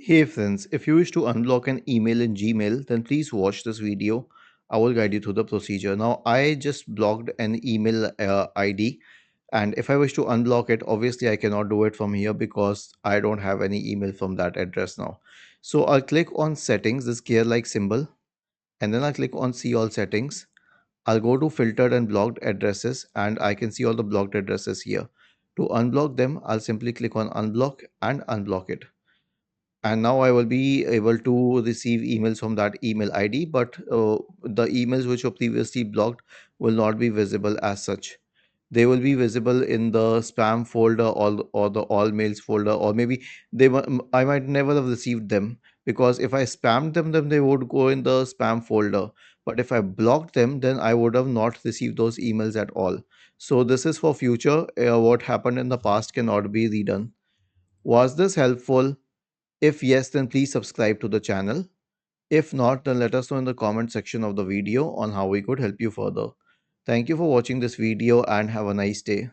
Hey friends, if you wish to unblock an email in Gmail, then please watch this video. I will guide you through the procedure. Now, I just blocked an email ID, and if I wish to unblock it, obviously I cannot do it from here because I don't have any email from that address now. So I'll click on settings, this gear like symbol, and then I'll click on see all settings. I'll go to filtered and blocked addresses, and I can see all the blocked addresses here. To unblock them, I'll simply click on unblock and unblock it, and now I will be able to receive emails from that email ID, but the emails which were previously blocked will not be visible as such. They will be visible in the spam folder or the all mails folder, or maybe I might never have received them, because if I spammed them, then they would go in the spam folder. But if I blocked them, then I would have not received those emails at all. So this is for future. What happened in the past cannot be redone. Was this helpful? If yes, then please subscribe to the channel. If not, then let us know in the comment section of the video on how we could help you further. Thank you for watching this video and have a nice day.